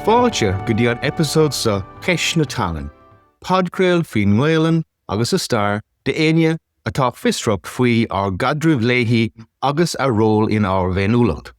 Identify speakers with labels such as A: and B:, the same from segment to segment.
A: Fáilte go dtí an episód sa Ceis na Talin. Podcrail faoin Nghaoileán agus a star de aine atá fistrup faoi our gadrúh léithí agus a role in our bhéiniúlacht.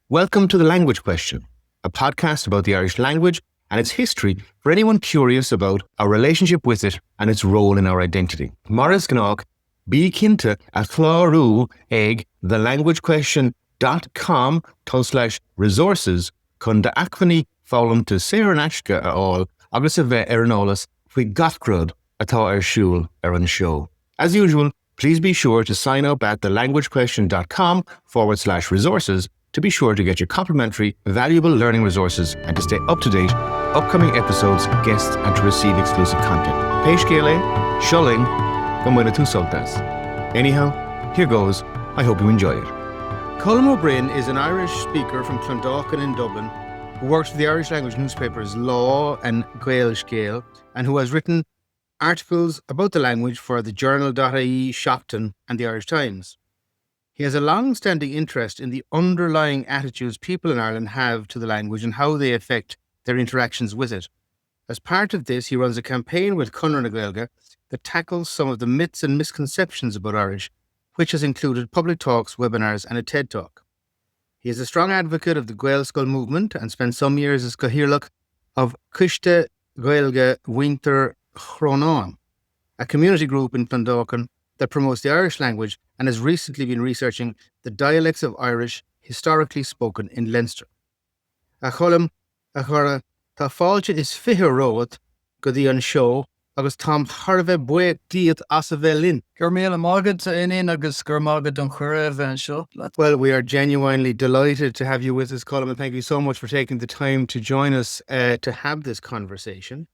A: Welcome to The Language Question, a podcast about the Irish language and its history for anyone curious about our relationship with it and its role in our identity. Maris Gnách, bí cinnte a chlárú ag thelanguagequestion.com/resources chun de acmhainní fálam to séar an aisce a fháil agus a bheith ar an eolas faoi gachród atá ar siúl ar an show. As usual, please be sure to sign up at thelanguagequestion.com/resources to be sure to get your complimentary, valuable learning resources and to stay up to date, upcoming episodes, guests, and to receive exclusive content. Peish Gale, Shulling, Gomwina tú Sultas. Anyhow, here goes. I hope you enjoy it. Colm Ó Broin is an Irish speaker from Clondalkin in Dublin who works for the Irish language newspapers Law and Gael Scale and who has written articles about the language for the Journal.ie, Shopton and the Irish Times. He has a long-standing interest in the underlying attitudes people in Ireland have to the language and how they affect their interactions with it. As part of this, he runs a campaign with Conradh na Gaeilge that tackles some of the myths and misconceptions about Irish, which has included public talks, webinars and a TED Talk. He is a strong advocate of the Gaelscoil movement and spent some years as Cathaoirleach of Coiste Gaeilge Winter Chronáin, a community group in Clondalkin that promotes the Irish language and has recently been researching the dialects of Irish historically spoken in Leinster. A Colm a chora tá fáilte is fiche ród go dtí an show agus tám tharbheith buíoch díot as a bheith linn.
B: Gur míle mágad in agus gur mágad don chuireamh an seo.
A: Well, we are genuinely delighted to have you with us, Colm, and thank you so much for taking the time to join us to have this conversation.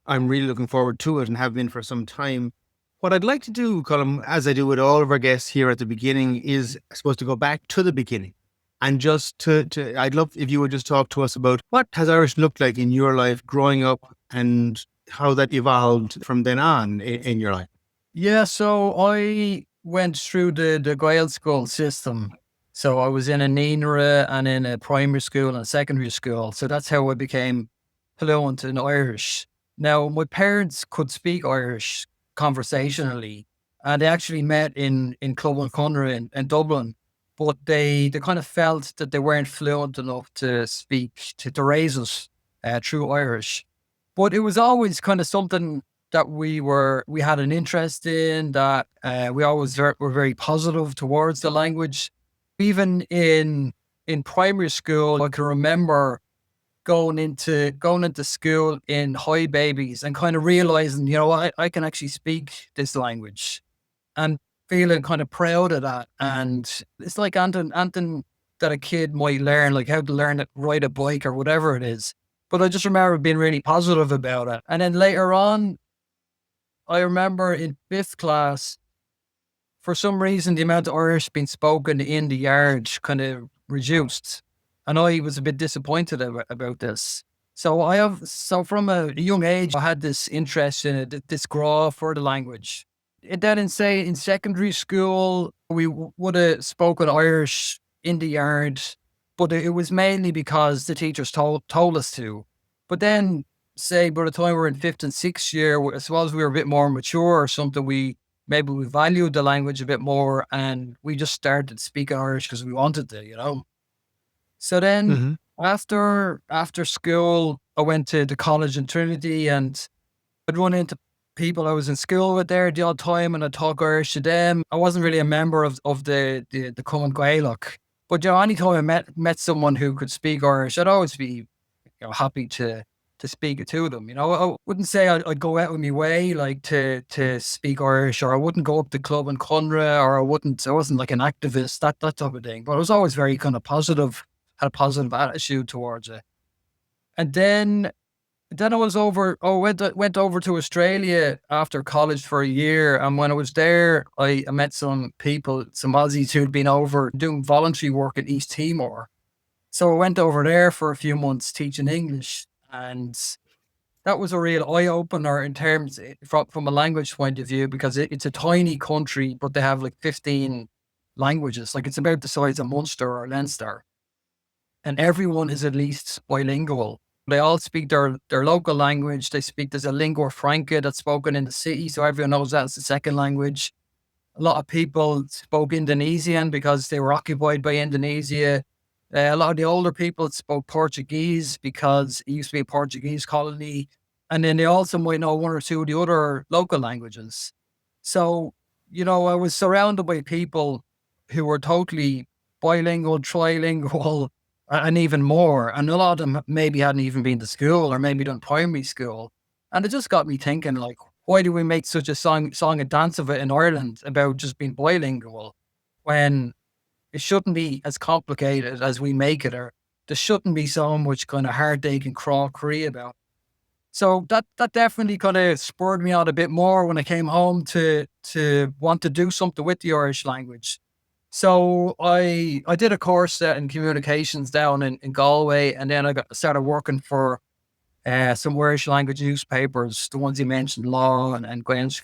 A: I'm really looking forward to it and have been for some time. What I'd like to do, Colm, as I do with all of our guests here at the beginning, is, I suppose, to go back to the beginning. And just I'd love if you would just talk to us about what has Irish looked like in your life growing up and how that evolved from then on in your life.
B: Yeah, so I went through the Gaelscoil system. So I was in a Nínara and in a primary school and secondary school. So that's how I became fluent in Irish. Now, my parents could speak Irish conversationally, and they actually met in Club Ó Broin in Dublin. But they kind of felt that they weren't fluent enough to speak, to raise us through Irish. But it was always kind of something that we had an interest in, that we always were very positive towards the language. Even in primary school, I can remember going into school in high babies and kind of realizing, I can actually speak this language and feeling kind of proud of that. And it's like anything that a kid might learn, like how to learn to ride a bike or whatever it is. But I just remember being really positive about it. And then later on, I remember in 5th class, for some reason, the amount of Irish being spoken in the yard kind of reduced. And I was a bit disappointed about this. So from a young age, I had this interest in it, this grow for the language. And then in secondary school, we would have spoken Irish in the yard, but it was mainly because the teachers told us to. But then, say, by the time we were in 5th and 6th year, I suppose we were a bit more mature or something, maybe we valued the language a bit more, and we just started speaking Irish because we wanted to, So then after school, I went to the college in Trinity, and I'd run into people I was in school with there the odd time, and I'd talk Irish to them. I wasn't really a member of the Common Gaelic, but anytime I met someone who could speak Irish, I'd always be happy to speak it to them. I wouldn't say I'd go out of my way like to speak Irish, or I wouldn't go up to club in Conradh, or I wasn't like an activist, that type of thing. But I was always very kind of positive, had a positive attitude towards it. And then I was went over to Australia after college for a year. And when I was there, I met some people, some Aussies who'd been over doing voluntary work in East Timor. So I went over there for a few months teaching English. And that was a real eye-opener in terms from a language point of view, because it's a tiny country, but they have like 15 languages. Like it's about the size of Munster or Leinster. And everyone is at least bilingual. They all speak their local language. There's a lingua franca that's spoken in the city, so everyone knows that's the second language. A lot of people spoke Indonesian because they were occupied by Indonesia. A lot of the older people spoke Portuguese because it used to be a Portuguese colony. And then they also might know one or two of the other local languages. So, I was surrounded by people who were totally bilingual, trilingual, and even more. And a lot of them maybe hadn't even been to school or maybe done primary school. And it just got me thinking, like, why do we make such a song and dance of it in Ireland about just being bilingual when it shouldn't be as complicated as we make it, or there shouldn't be so much kind of heartache and crockery about. So that definitely kind of spurred me on a bit more when I came home to want to do something with the Irish language. So I did a course in communications down in Galway, and then I started working for some Irish language newspapers, the ones you mentioned, Law and Grange.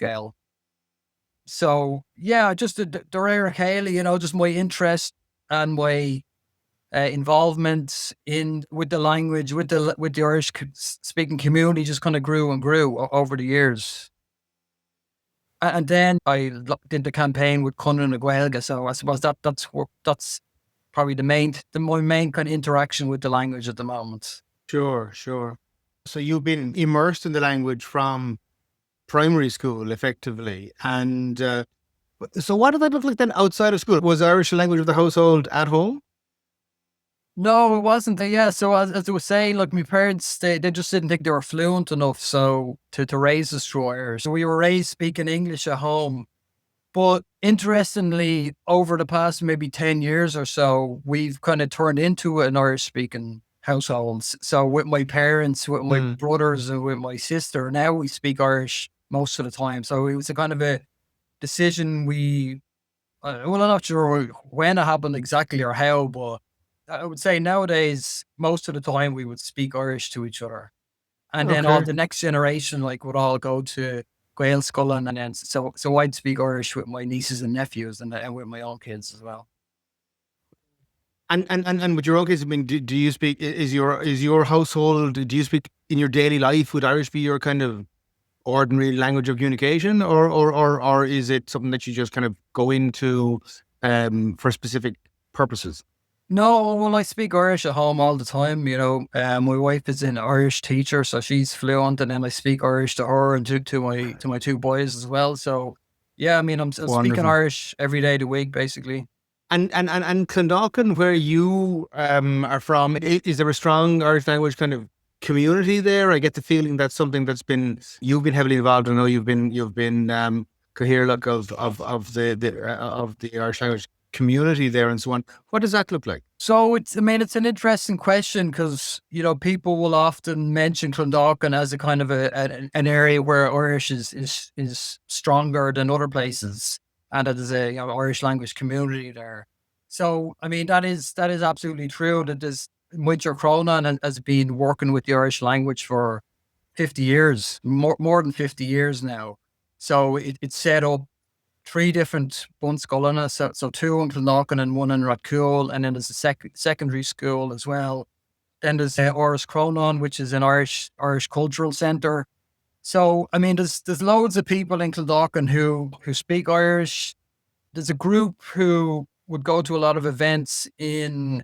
B: So yeah, just the rare Haley, just my interest and my involvement in with the language, with the Irish speaking community, just kind of grew and grew over the years. And then I looked into campaign with Conran na Gaeilge, so I suppose that's probably my main kind of interaction with the language at the moment.
A: Sure, sure. So you've been immersed in the language from primary school, effectively. And so what did that look like then outside of school? Was Irish the language of the household at home?
B: No, it wasn't. Yeah, so as I was saying, like my parents, they just didn't think they were fluent enough, so to raise us through Irish. So we were raised speaking English at home. But interestingly, over the past maybe 10 years or so, we've kind of turned into an Irish speaking household. So with my parents, with my brothers, and with my sister, now we speak Irish most of the time. So it was a kind of a decision well, I'm not sure when it happened exactly or how, but I would say nowadays, most of the time we would speak Irish to each other. And then all
A: Okay.
B: the next generation, like, would all go to Gael School, and then so I'd speak Irish with my nieces and nephews, and with my own kids as well.
A: And with your own kids, I mean, do you speak, is your household, do you speak in your daily life, would Irish be your kind of ordinary language of communication, or is it something that you just kind of go into for specific purposes?
B: No, well, I speak Irish at home all the time. My wife is an Irish teacher, so she's fluent, and then I speak Irish to her and to my two boys as well. So, yeah, I mean, I'm speaking
A: Wonderful.
B: Irish every day of the week, basically.
A: And Clondalkin, where you are from, is there a strong Irish language kind of community there? I get the feeling that's something you've been heavily involved. I know you've been coherent of the Irish language community there and so on. What does that look like?
B: So it's an interesting question because, people will often mention Clondalkin as a kind of an area where Irish is stronger than other places, and that there's a Irish language community there. So, I mean, that is absolutely true. That there's Muintir Cronan has been working with the Irish language for 50 years, more than 50 years now. So it's set up three different bunscoilena, so two in Clondalkin and one in Rathcoole, and then there's a secondary school as well. Then there's Oris Cronon, which is an Irish cultural centre. So I mean, there's loads of people in Clondalkin who speak Irish. There's a group who would go to a lot of events in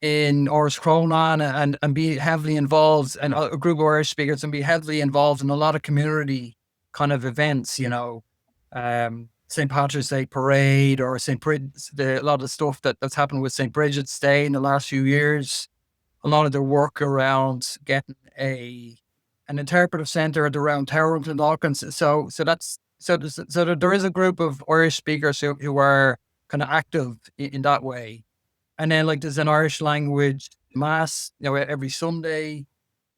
B: Oris Cronon and be heavily involved, and a group of Irish speakers, and be heavily involved in a lot of community kind of events, St. Patrick's Day parade, or a lot of stuff that's happened with St. Bridget's Day in the last few years. A lot of their work around getting an interpretive centre at the Round Tower in Clondalkin. So there is a group of Irish speakers who are kind of active in that way. And then, like, there's an Irish language mass, every Sunday.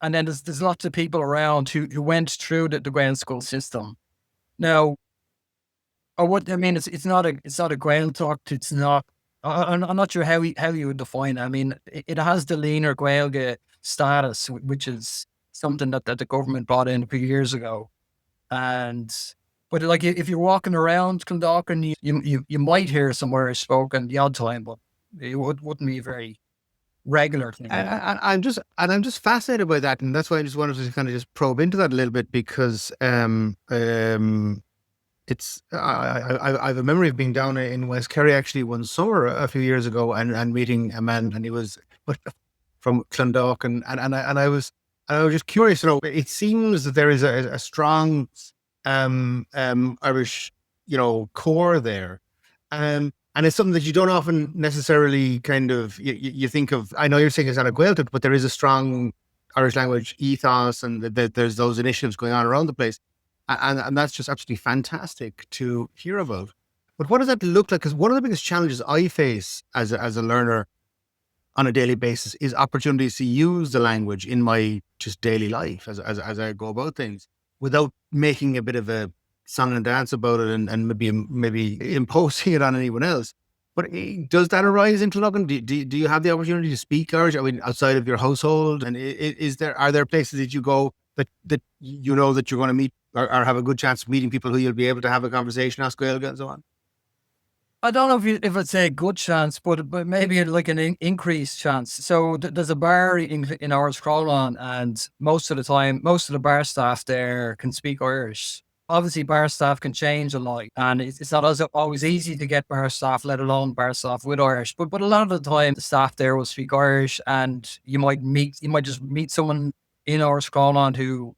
B: And then there's lots of people around who went through the Gael school system. Now, or what I mean, it's not a Gael talk. It's not. I'm not sure how you would define it. I mean, it has the leaner Gaeilge status, which is something that the government brought in a few years ago. But like, if you're walking around Clondalkin, you might hear some Irish spoken the odd time, but it wouldn't be very regular thing.
A: I'm just fascinated by that, and that's why I just wanted to kind of just probe into that a little bit because it's I have a memory of being down in West Kerry actually one summer a few years ago and meeting a man, and he was from Clondalk, and I was just curious. You know, it seems that there is a strong Irish, you know, core there. And it's something that you don't often necessarily kind of you think of. I know you're saying it's not a Gaeltacht, but there is a strong Irish language ethos, and there's those initiatives going on around the place, and that's just absolutely fantastic to hear about. But what does that look like? Because one of the biggest challenges I face as a learner on a daily basis is opportunities to use the language in my just daily life as I go about things without making a bit of a song and dance about it and maybe imposing it on anyone else. But does that arise in Cloggan? Do you have the opportunity to speak Irish? I mean, outside of your household, and are there places that you go that you know that you're going to meet or have a good chance of meeting people who you'll be able to have a conversation, ask Gaeilge and so on?
B: I don't know if I'd say a good chance, but maybe like an increased chance. So there's a bar in Irish Crowlon, and most of the time, most of the bar staff there can speak Irish. Obviously, bar staff can change a lot, and it's not always easy to get bar staff, let alone bar staff with Irish. But a lot of the time, the staff there will speak Irish, and you might just meet someone in Irish Crowlon who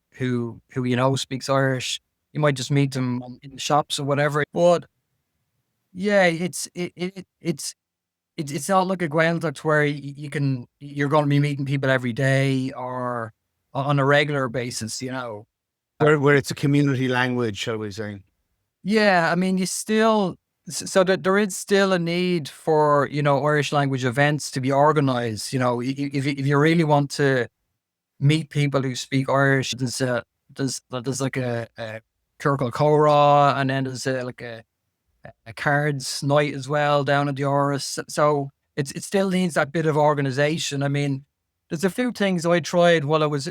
B: you know speaks Irish. You might just meet them in the shops or whatever. But yeah, it's not like a Gaeltacht where you're going to be meeting people every day or on a regular basis, you know.
A: Where it's a community language, shall we say?
B: Yeah, I mean, you still so that there is still a need for, you know, Irish language events to be organized. You know, if you really want to meet people who speak Irish, there's like a Circle Cora, and then there's like a cards night as well down at the Oris. So it still needs that bit of organization. I mean, there's a few things I tried while I was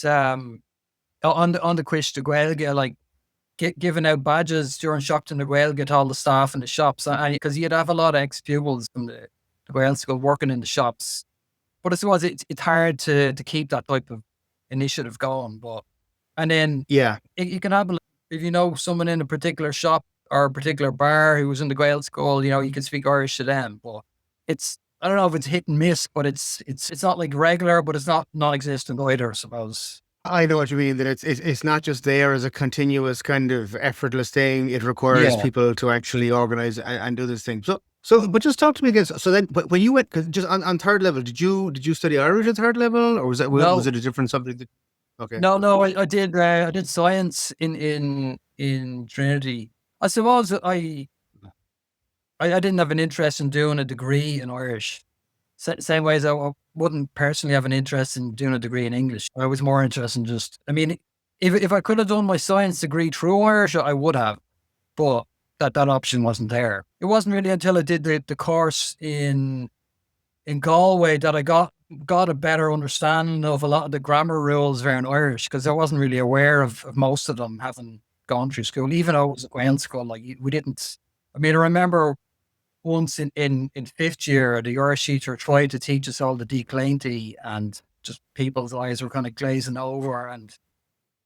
B: on the Quiz de Gaeilge, like giving out badges during Shockton de Gaeilge to all the staff in the shops, and because you'd have a lot of ex pupils from the Gael school working in the shops. But I suppose it's hard to keep that type of initiative going. But and then
A: Yeah.
B: you can have if you know someone in a particular shop or a particular bar who was in the Gael school, you know, you can speak Irish to them. But it's I don't know if it's hit and miss, but it's not like regular, but it's not non-existent either, I suppose.
A: I know what you mean, that it's not just there as a continuous kind of effortless thing. It requires
B: Yeah.
A: people to actually organize and do this thing. But just talk to me again. So then, but when you went, cause just on third level, did you study Irish at third level, or was
B: No,
A: it a different subject? Okay.
B: no, I did science in Trinity. I suppose I didn't have an interest in doing a degree in Irish. Same way as I wouldn't personally have an interest in doing a degree in English. I was more interested in just, I mean, if I could have done my science degree through Irish, I would have, but that option wasn't there. It wasn't really until I did the course in Galway that I got a better understanding of a lot of the grammar rules around Irish, because I wasn't really aware of most of them, having gone through school, even though it was a Gael school. Like we didn't. I mean, I remember once in fifth year, the Irish teacher tried to teach us all the declainty, and just people's eyes were kind of glazing over, and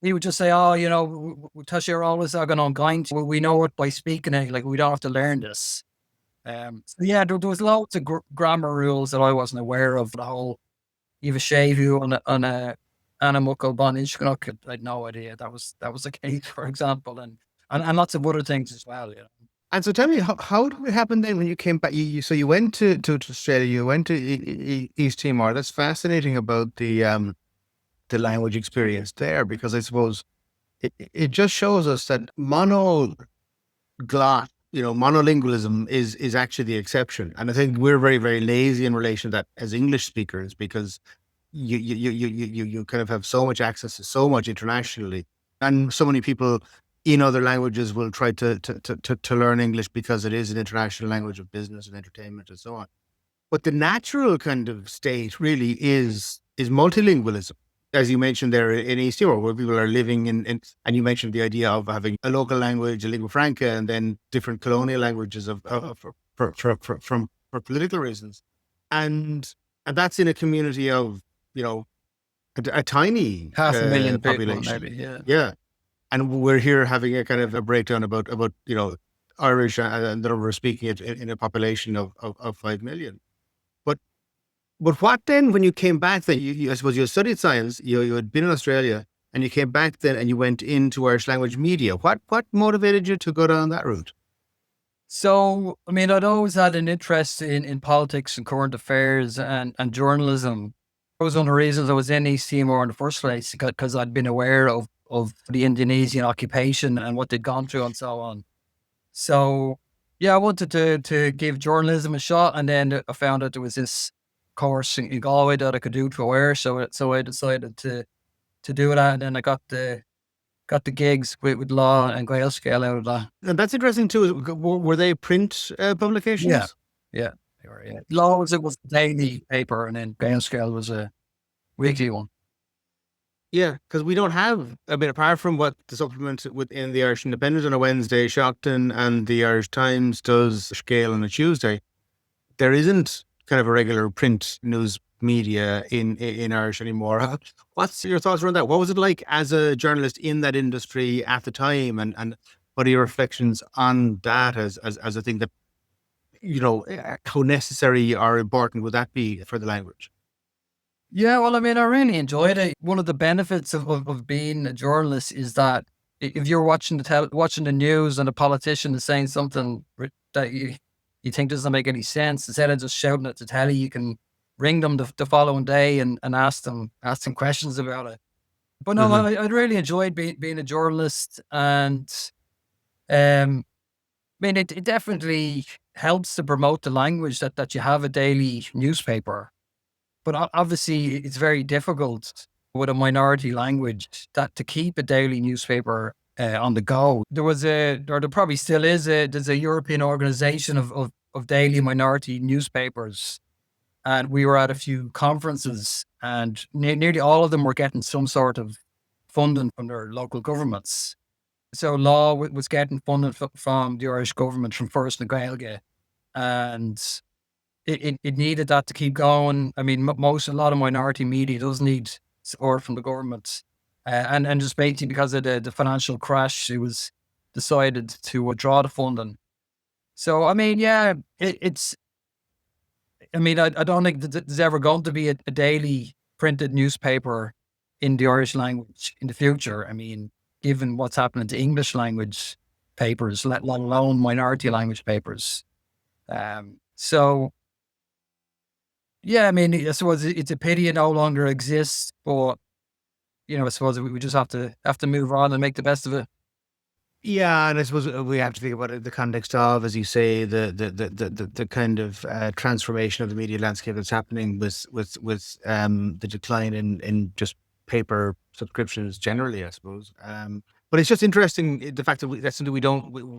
B: he would just say, "Oh, you know, you're always going on going. We know it by speaking it. Like we don't have to learn this." So yeah, there was loads of grammar rules that I wasn't aware of. The whole "you have a shave you on a animal bon ishganach," I had no idea that was the case, for example, and lots of other things as well. You know.
A: And so tell me, how did it happen then when you came back? So you went to Australia, you went to East Timor. That's fascinating about the language experience there, because I suppose it just shows us that monolingualism is actually the exception. And I think we're very, very lazy in relation to that as English speakers, because you kind of have so much access to so much internationally, and so many people in other languages will try to learn English because it is an international language of business and entertainment and so on. But the natural kind of state really is multilingualism, as you mentioned there in East Europe, where people are living in and you mentioned the idea of having a local language, a lingua franca, and then different colonial languages for political reasons. And And that's in a community of, you know, a tiny
B: 500,000 people,
A: population.
B: maybe. Yeah.
A: Yeah. And we're here having a kind of a breakdown about you know, Irish and the number of speaking it in a population of 5 million. But what then, when you came back then, I suppose you studied science, you had been in Australia, and you came back then and you went into Irish language media. What motivated you to go down that route?
B: So, I mean, I'd always had an interest in politics and current affairs and journalism. It was one of the reasons I was in East Timor in the first place, because I'd been aware of the Indonesian occupation and what they'd gone through and so on. So, yeah, I wanted to give journalism a shot, and then I found out there was this course in Galway that I could do to wear. So I decided to do that, and then I got the gigs with law and Gaelscale out of that.
A: And that's interesting too. Were they print
B: Yeah,
A: publications?
B: yeah, they were. Yeah, law was a daily paper, and then Gaelscale was a weekly one.
A: Yeah, because we don't have, I mean, apart from what the supplement within the Irish Independent on a Wednesday, Shockton and the Irish Times does scale on a Tuesday, there isn't kind of a regular print news media in Irish anymore. What's your thoughts around that? What was it like as a journalist in that industry at the time, and what are your reflections on that as a thing that, you know, how necessary or important would that be for the language?
B: Yeah, well, I mean, I really enjoyed it. One of the benefits of being a journalist is that if you're watching the news and a politician is saying something that you think doesn't make any sense, instead of just shouting at the telly, you can ring them the following day and ask them questions about it. But no,
A: Hmm.
B: I really enjoyed being a journalist, and um, I mean, it definitely helps to promote the language that you have a daily newspaper. But obviously, it's very difficult with a minority language that to keep a daily newspaper on the go. There was or there probably still is there's a European organization of daily minority newspapers. And we were at a few conferences, and nearly all of them were getting some sort of funding from their local governments. So Law was getting funding from the Irish government, from First na Gaeilge, and it needed that to keep going. I mean, a lot of minority media does need support from the government, and just basically because of the financial crash, it was decided to withdraw the funding. So I mean, yeah, it's. I mean, I don't think that there's ever going to be a daily printed newspaper in the Irish language in the future. I mean, given what's happening to English language papers, let alone minority language papers. So yeah, I mean, I suppose it's a pity it no longer exists, but I suppose we just have to move on and make the best of it.
A: Yeah, and I suppose we have to think about it in the context of, as you say, the kind of transformation of the media landscape that's happening with the decline in just paper subscriptions generally, I suppose. But it's just interesting, the fact that that's something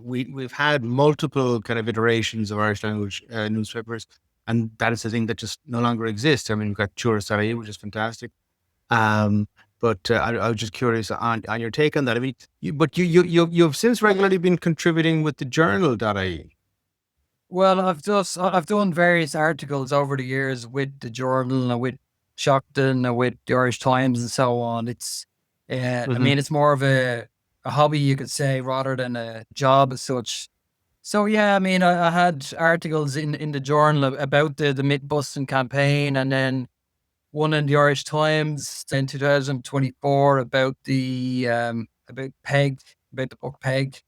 A: we've had multiple kind of iterations of Irish language newspapers, and that is the thing that just no longer exists. I mean, we've got Tourist.ie, which is fantastic. Um, but I was just curious on your take on that. I mean, you've since regularly been contributing with the journal.ie.
B: Well, I've done various articles over the years with the Journal and with Shockton and with the Irish Times and so on. I
A: Hmm.
B: mean, it's more of a hobby, you could say, rather than a job as such. So yeah, I mean, I had articles in the Journal about the myth busting campaign, and then one in the Irish Times in 2024 about about Peg, about the book Peg,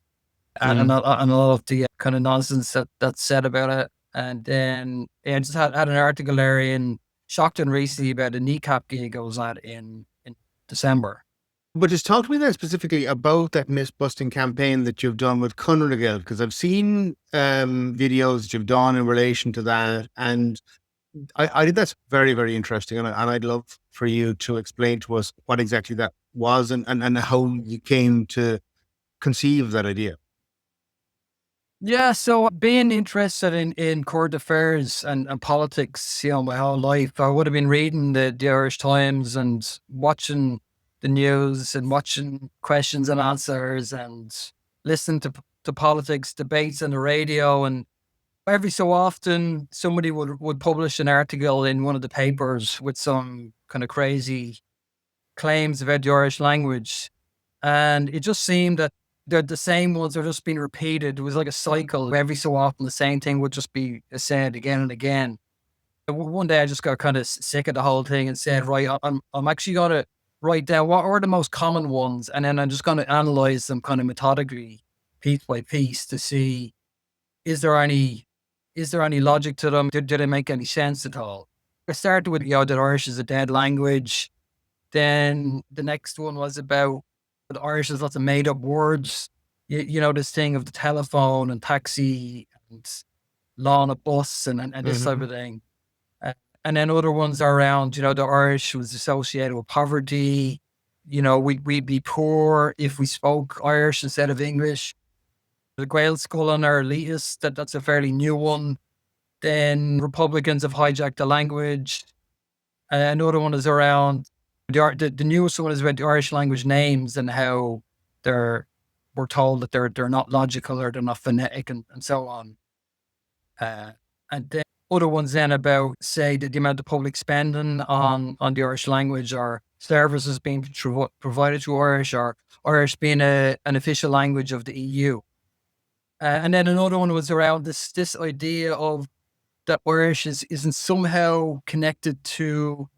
A: Hmm.
B: and all of the kind of nonsense that's said about it. And then yeah, I just had an article there in Shockton recently about a kneecap gig I was at in December.
A: But just talk to me then specifically about that myth busting campaign that you've done with Conrad, because I've seen videos that you've done in relation to that, and I think that's very, very interesting, and I'd love for you to explain to us what exactly that was, and how you came to conceive that idea.
B: Yeah, so being interested in current affairs and politics, my whole life, I would have been reading the Irish Times and watching the news and watching questions and answers and listening to politics debates on the radio. And Every so often, somebody would publish an article in one of the papers with some kind of crazy claims about the Irish language. And it just seemed that the same ones are just being repeated. It was like a cycle. Every so often, the same thing would just be said again and again. One day I just got kind of sick of the whole thing and said, right, I'm actually going to write down what are the most common ones. And then I'm just going to analyze them kind of methodically, piece by piece, to see, is there any, is there any logic to them? Do they make any sense at all? I started with, that Irish is a dead language. Then the next one was about the Irish has lots of made up words. This thing of the telephone and taxi and law on a bus and this type
A: Mhm.
B: of thing. Uh, and then other ones are around, the Irish was associated with poverty. We'd be poor if we spoke Irish instead of English. The Gael Skull and our elitists, that's a fairly new one. Then Republicans have hijacked the language. Another one is around the newest one is about the Irish language names and how we're told that they're not logical or they're not phonetic and so on. And then other ones then about, say, the amount of public spending on the Irish language or services being provided to Irish, or Irish being an official language of the EU. And then another one was around this idea of that Irish isn't somehow connected to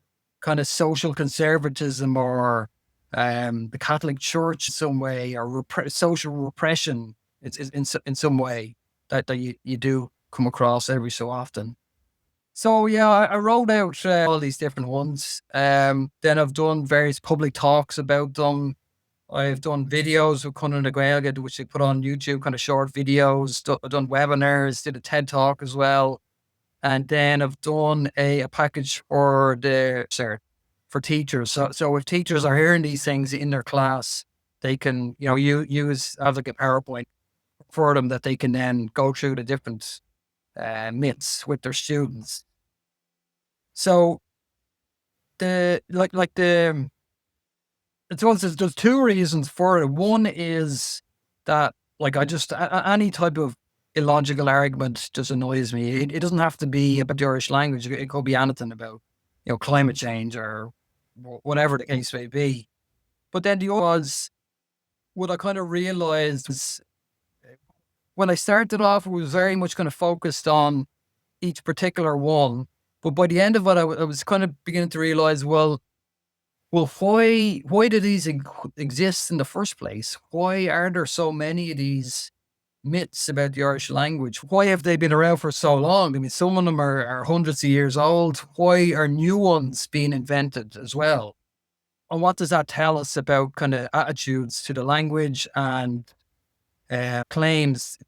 B: kind of social conservatism or the Catholic Church in some way, or social repression in some way that you do come across every so often. So yeah, I wrote out all these different ones. Then I've done various public talks about them. I've done videos of Conan na Gaeilge, which they put on YouTube, kind of short videos. I've done webinars, did a TED talk as well. And then I've done a package for for teachers. So if teachers are hearing these things in their class, they can, use have like a PowerPoint for them that they can then go through the different myths with their students. So the like the it's also there's two reasons for it. One is that like I just any type of illogical argument just annoys me. It doesn't have to be about the Irish language. It could be anything about climate change or whatever the case may be. But then the other was what I kind of realized was when I started off, it was very much kind of focused on each particular one. But by the end of it, I was kind of beginning to realize, well, why do these exist in the first place? Why are there so many of these myths about the Irish language? Why have they been around for so long? I mean, some of them are hundreds of years old. Why are new ones being invented as well? And what does that tell us about kind of attitudes to the language and claims?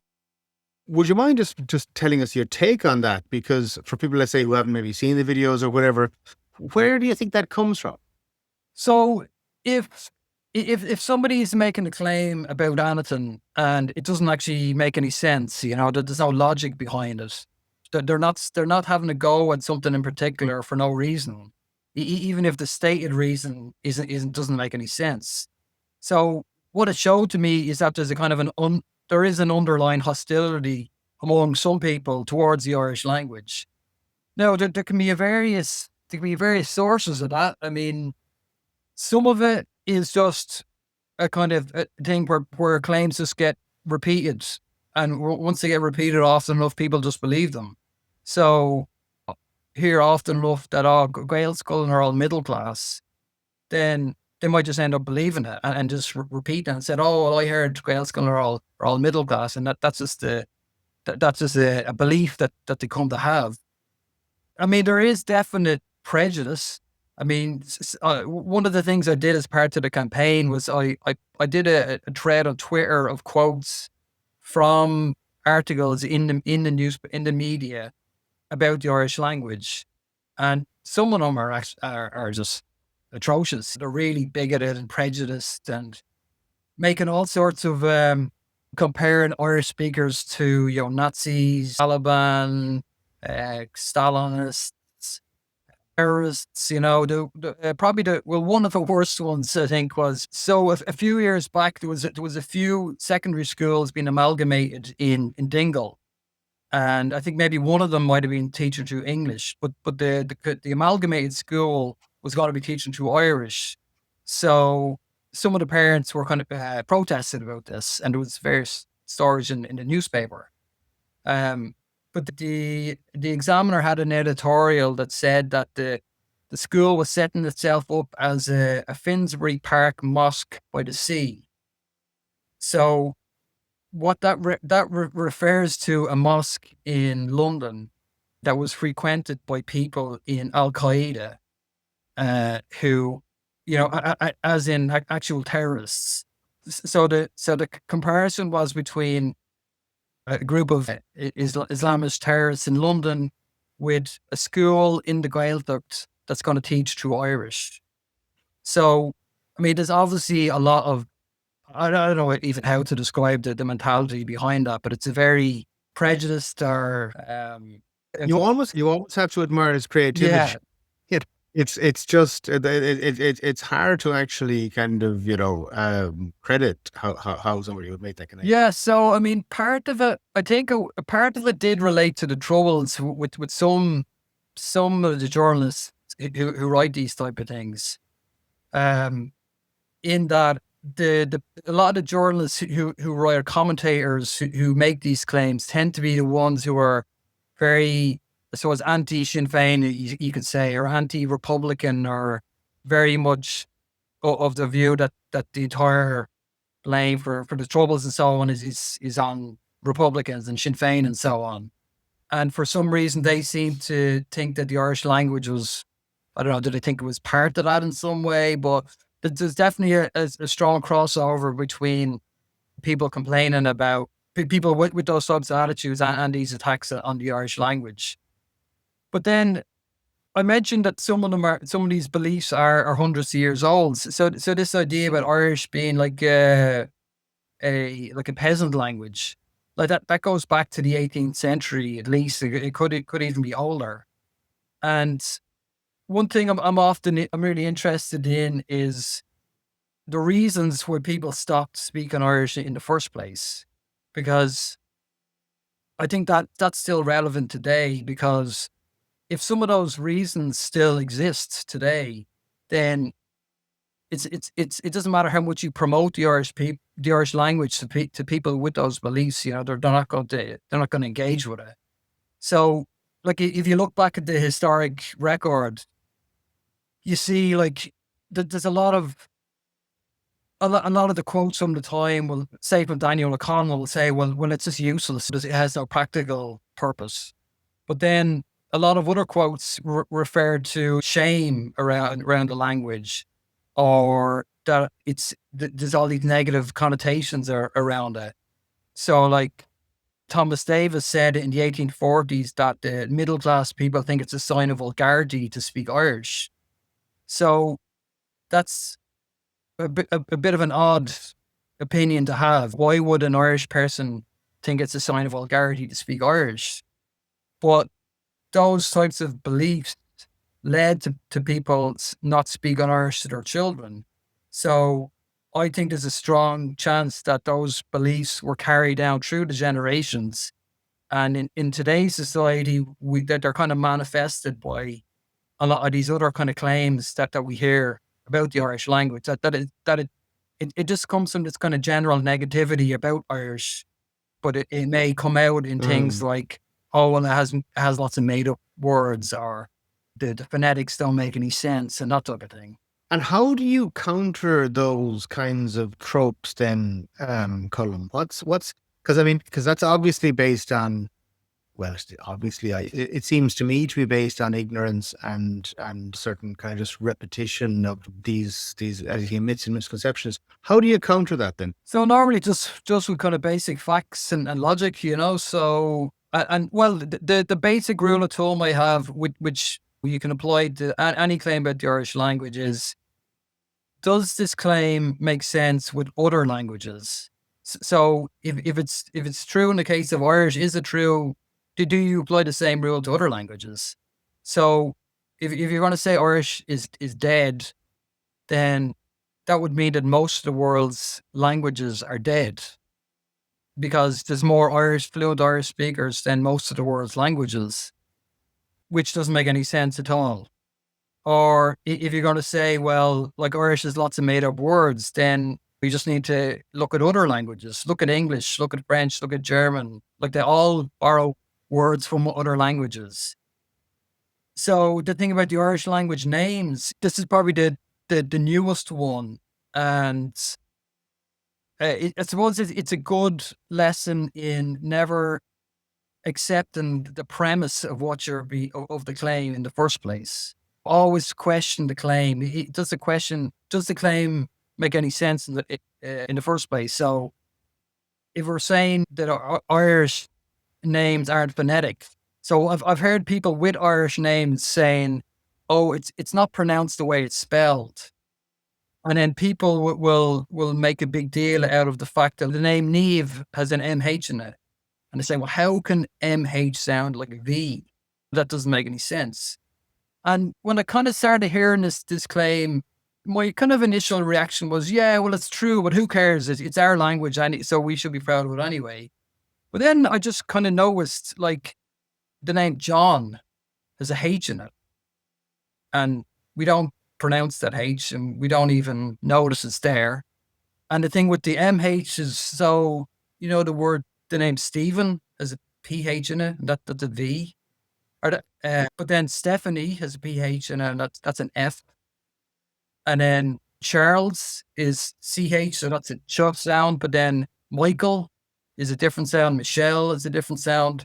A: Would you mind just telling us your take on that? Because for people, let's say, who haven't maybe seen the videos or whatever, where do you think that comes from?
B: So if somebody is making a claim about anything and it doesn't actually make any sense, there's no logic behind it. They're not having a go at something in particular for no reason, even if the stated reason doesn't make any sense. So what it showed to me is that there's a kind of there is an underlying hostility among some people towards the Irish language. Now there can be various sources of that. I mean, some of it is just a kind of a thing where claims just get repeated. And once they get repeated often enough, people just believe them. So hear often enough that, Gael Skull are all middle class, then they might just end up believing it and just repeat it and said, oh, well, I heard Gael Skull are all middle class. And that's just a belief that they come to have. I mean, there is definite prejudice. I mean, one of the things I did as part of the campaign was I did a thread on Twitter of quotes from articles in the media about the Irish language, and some of them are just atrocious. They're really bigoted and prejudiced and making all sorts of comparing Irish speakers to Nazis, Taliban, Stalinists, terrorists. One of the worst ones I think was a few years back there was a few secondary schools being amalgamated in Dingle, and I think maybe one of them might have been teaching through English, but the amalgamated school was going to be teaching through Irish. So some of the parents were kind of protested about this, and there was various stories in the newspaper. Um, but the examiner had an editorial that said that the school was setting itself up as a Finsbury Park mosque by the sea. So what refers to a mosque in London that was frequented by people in Al Qaeda, who, as in actual terrorists. So the comparison was between a group of Islamist terrorists in London with a school in the Gaeltacht that's going to teach through Irish. So, I mean, there's obviously a lot of, I don't know even how to describe the mentality behind that, but it's a very prejudiced or,
A: You almost have to admire his creativity.
B: yeah.
A: It, it's just it's hard to actually kind of credit how somebody would make that connection.
B: Yeah, so I mean, part of it, I think a part of it did relate to the troubles with some of the journalists who write these type of things. Um, in that the a lot of the journalists who write, or commentators who make these claims, tend to be the ones who are very, I suppose, anti Sinn Féin, you could say, or anti Republican, or very much of the view that the entire blame for the troubles and so on is on Republicans and Sinn Féin and so on. And for some reason, they seem to think that the Irish language was, I don't know, did they think it was part of that in some way? But there's definitely a strong crossover between people complaining about people with those types of attitudes and these attacks on the Irish language. But then I mentioned that some of these beliefs are hundreds of years old. So this idea about Irish being like a peasant language, like that goes back to the 18th century at least. It could even be older. And one thing I'm really interested in is the reasons why people stopped speaking Irish in the first place, because I think that that's still relevant today. Because if some of those reasons still exist today, then it doesn't matter how much you promote the Irish language to people with those beliefs. They're not going to engage with it. So, like, if you look back at the historic record, you see like there's a lot of the quotes from the time will say, from Daniel O'Connell, will say, well, it's just useless because it has no practical purpose. But then a lot of other quotes refer to shame around the language, or that there's all these negative connotations around it. So, like, Thomas Davis said in the 1840s that the middle class people think it's a sign of vulgarity to speak Irish. So that's a bit of an odd opinion to have. Why would an Irish person think it's a sign of vulgarity to speak Irish? But those types of beliefs led to people not speaking Irish to their children. So I think there's a strong chance that those beliefs were carried down through the generations. And in today's society, that they're kind of manifested by a lot of these other kind of claims that we hear about the Irish language. It just comes from this kind of general negativity about Irish, but it may come out in things
A: Mm.
B: like, oh, well, it has lots of made up words, or the phonetics don't make any sense, and that type of thing.
A: And how do you counter those kinds of tropes then, Colm? What's because that's obviously based on, well, obviously, it seems to me to be based on ignorance and certain kind of just repetition of these as he myths and misconceptions. How do you counter that then?
B: So normally just with kind of basic facts and logic. So and well, the basic rule of thumb I have, which you can apply to any claim about the Irish language, is, does this claim make sense with other languages? So if it's true in the case of Irish, is it true? Do you apply the same rule to other languages? So if you're going to say Irish is dead, then that would mean that most of the world's languages are dead. because there's more fluent Irish speakers than most of the world's languages, which doesn't make any sense at all. Or if you're going to say, well, like Irish has lots of made up words, then we just need to look at other languages, look at English, look at French, look at German. Like they all borrow words from other languages. So the thing about the Irish language names, this is probably the newest one. And I suppose it's a good lesson in never accepting the premise of what of the claim in the first place. Always question the claim. Does the claim make any sense in the first place? So if we're saying that our Irish names aren't phonetic, so I've heard people with Irish names saying, "Oh, it's not pronounced the way it's spelled," and then people will make a big deal out of the fact that the name Neve has an MH in it. And they say, well, how can MH sound like a V? That doesn't make any sense. And when I kind of started hearing this claim, my kind of initial reaction was, yeah, well, it's true, but who cares? It's our language, so we should be proud of it anyway. But then I just kind of noticed, like, the name John has a H in it. And we don't pronounce that H, and we don't even notice it's there. And the thing with the MH is, so, the name Stephen has a PH in it, and that's a V. But then Stephanie has a PH in it, and that's an F. And then Charles is CH, so that's a ch sound. But then Michael is a different sound. Michelle is a different sound.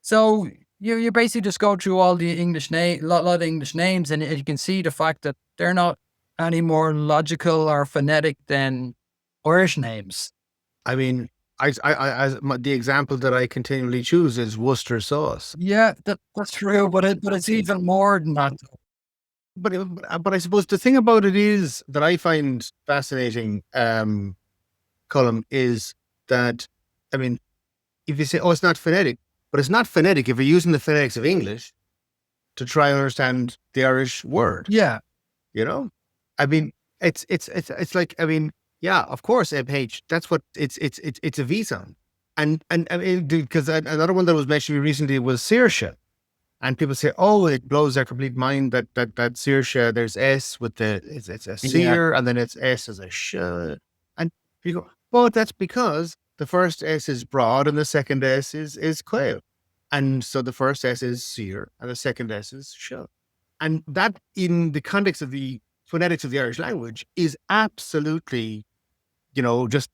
B: So you basically just go through all the English lot of English names, and you can see the fact that they're not any more logical or phonetic than Irish names.
A: I mean, the example that I continually choose is Worcester sauce.
B: Yeah, that's true, but it's even more than that.
A: But I suppose the thing about it is that I find fascinating, Colm, is that, I mean, if you say, oh, it's not phonetic, but it's not phonetic if you're using the phonetics of English to try and understand the Irish word.
B: Yeah.
A: I mean, it's like, I mean, yeah, of course, MH, that's what it's a V sound. And I mean, because another one that was mentioned recently was Saoirse. And people say, oh, it blows their complete mind that Saoirse, there's S with it's a seer, and then it's S as a sh. And you go, well, that's because the first S is broad and the second S is quail. And so the first S is seer and the second S is sh. And that, in the context of the phonetics of the Irish language, is absolutely, just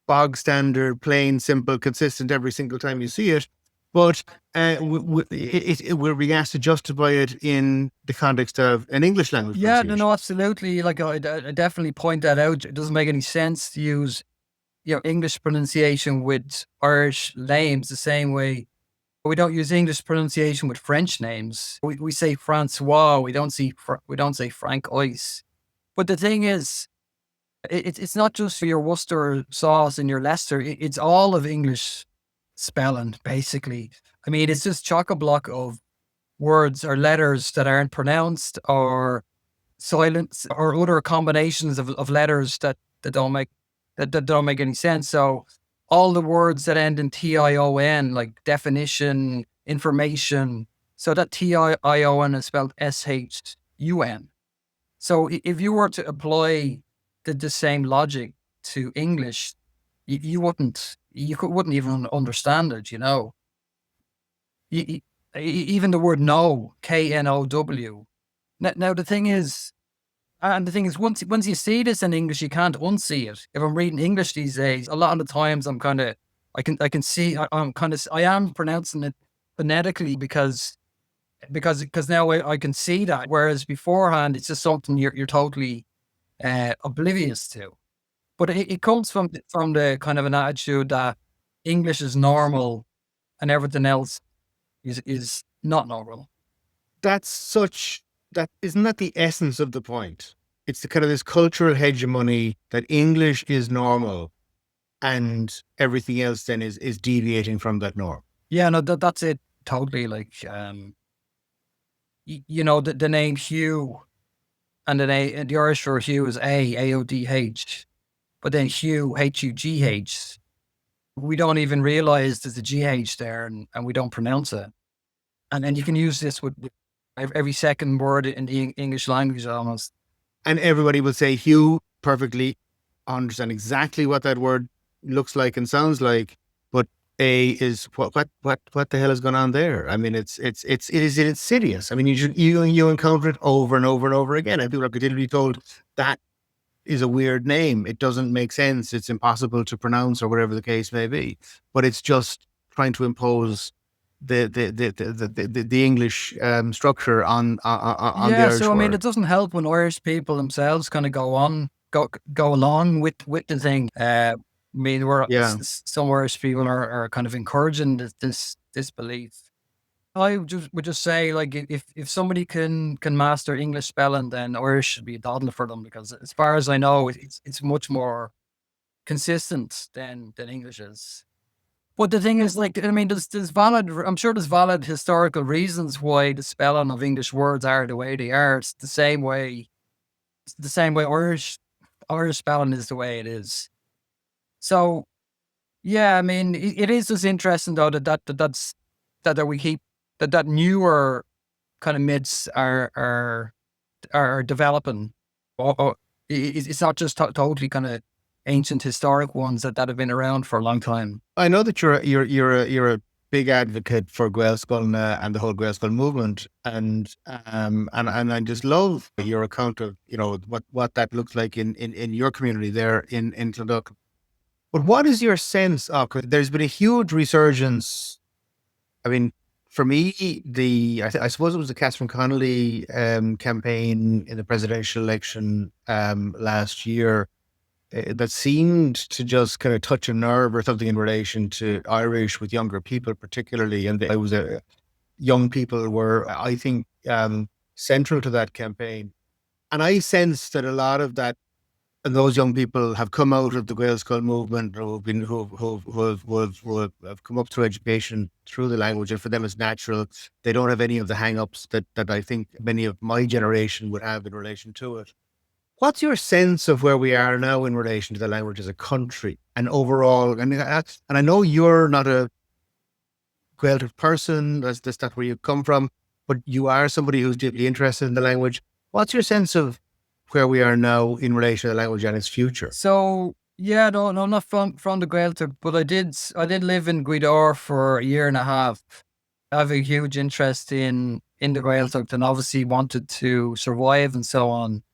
A: bog standard, plain, simple, consistent every single time you see it. But we're being asked to justify it in the context of an English language.
B: Yeah, no, absolutely. Like I definitely point that out. It doesn't make any sense to use, English pronunciation with Irish names the same way. We don't use English pronunciation with French names. We say Francois. We don't say Frank Ice. But the thing is, it's not just for your Worcester sauce and your Leicester. It's all of English spelling, basically. I mean, it's just chock-a-block of words or letters that aren't pronounced, or silence, or other combinations of letters that don't make any sense. So all the words that end in TION, like definition, information, so that TION is spelled SHUN. So if you were to apply the same logic to English, you wouldn't even understand it, even the word know, KNOW. Now the thing is, once you see this in English, you can't unsee it. If I'm reading English these days, a lot of the times I can see, I am pronouncing it phonetically because now I can see that. Whereas beforehand, it's just something you're totally oblivious to. But it comes from the kind of an attitude that English is normal and everything else is not normal.
A: Isn't that the essence of the point? It's the kind of this cultural hegemony that English is normal and everything else then is deviating from that norm.
B: Yeah, no, that's it totally. Like, the name Hugh, and the Irish for Hugh is AODH, but then Hugh, HUGH. We don't even realize there's a GH there, and we don't pronounce it. And then you can use this with every second word in the English language almost.
A: And everybody will say Hugh perfectly, understand exactly what that word looks like and sounds like, but A is what the hell is going on there? I mean, it is insidious. I mean, you encounter it over and over and over again, and people are continually told that is a weird name. It doesn't make sense. It's impossible to pronounce, or whatever the case may be. But it's just trying to impose the English structure on the
B: Yeah,
A: Irish
B: so I mean,
A: word.
B: it doesn't help when Irish people themselves kind of go along with the thing. I mean,
A: Yeah.
B: some Irish people are kind of encouraging this belief. I would just say, like, if somebody can master English spelling, then Irish should be a doddle for them, because as far as I know, it's much more consistent than English is. But the thing is, like, I mean, I'm sure there's valid historical reasons why the spelling of English words are the way they are. It's the same way Irish spelling is the way it is. So yeah, I mean, it is just interesting though that we keep that newer kind of myths are developing. It's not just totally kind of ancient historic ones that have been around for a long time.
A: I know that you're a big advocate for Gaelscoil and the whole Gaelscoil movement, and I just love your account of what that looks like in your community there in Clondalkin. But what is your sense of? 'Cause there's been a huge resurgence. I mean, for me, I suppose it was the Catherine Connolly campaign in the presidential election last year that seemed to just kind of touch a nerve or something in relation to Irish with younger people, particularly. And I was young people were, I think, central to that campaign. And I sense that a lot of that, and those young people have come out of the Gaelscoil movement, or who have come up through education, through the language, and for them it's natural. They don't have any of the hang-ups that I think many of my generation would have in relation to it. What's your sense of where we are now in relation to the language as a country and overall? And I know you're not a Gaelic person, that's not where you come from, but you are somebody who's deeply interested in the language. What's your sense of where we are now in relation to the language and its future?
B: So yeah, no, I'm not from the Gaeltacht, but I did live in Gweedore for a year and a half. I have a huge interest in the Gaeltacht, and obviously wanted to survive and so on.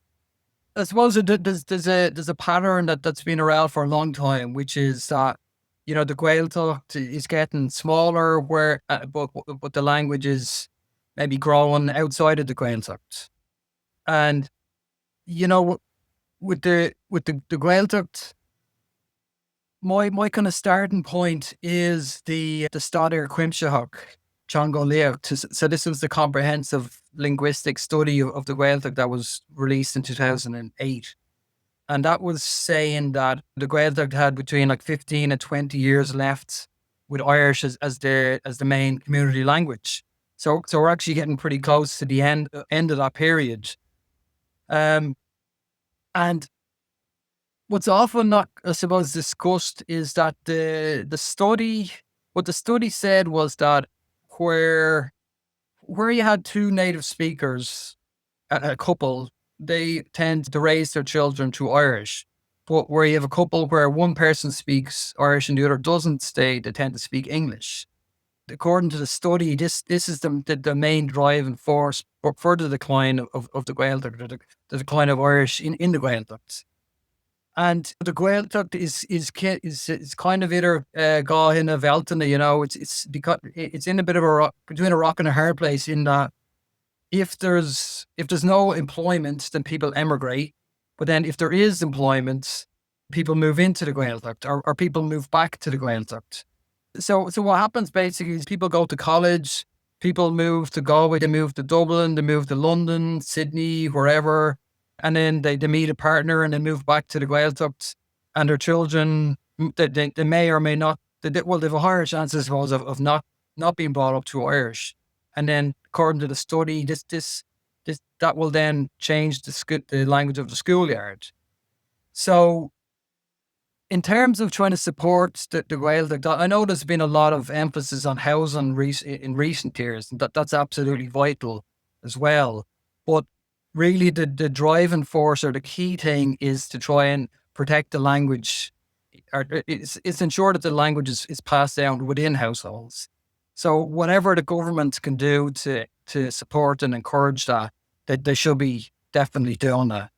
B: I suppose there's a pattern that's been around for a long time, which is that the Gaeltacht is getting smaller, but the language is maybe growing outside of the Gaeltacht. And you know, with the Gaeltacht, my kind of starting point is the Stadir Quimshahawk, Chongo Leo. So this was the comprehensive linguistic study of the Gaeltacht that was released in 2008. And that was saying that the Gaeltacht had between like 15 and 20 years left with Irish as the main community language. So we're actually getting pretty close to the end of that period. Um, and what's often not, I suppose, discussed is that what the study said was that where you had two native speakers, a couple, they tend to raise their children to Irish. But where you have a couple where one person speaks Irish and the other doesn't, they tend to speak English. According to the study, this is the main driving force for the decline of the Gaeltacht, the decline of Irish in the Gaeltacht. And the Gaeltacht is kind of either ga in a veltana, it's because it's in a bit of a rock, between a rock and a hard place, in that if there's no employment, then people emigrate. But then if there is employment, people move into the Gaeltacht, or people move back to the Gaeltacht. So what happens basically is people go to college, people move to Galway, they move to Dublin, they move to London, Sydney, wherever, and then they meet a partner and they move back to the Gaeltacht, and their children, they may or may not, they have a higher chance, I suppose, of not being brought up to Irish. And then, according to the study, this that will then change the language of the schoolyard. So in terms of trying to support the Gaeltacht, I know there's been a lot of emphasis on housing in recent years, and that's absolutely vital as well. But really, the driving force or the key thing is to try and protect the language, or it's ensure that the language is passed down within households. So whatever the government can do to support and encourage that, they should be definitely doing that.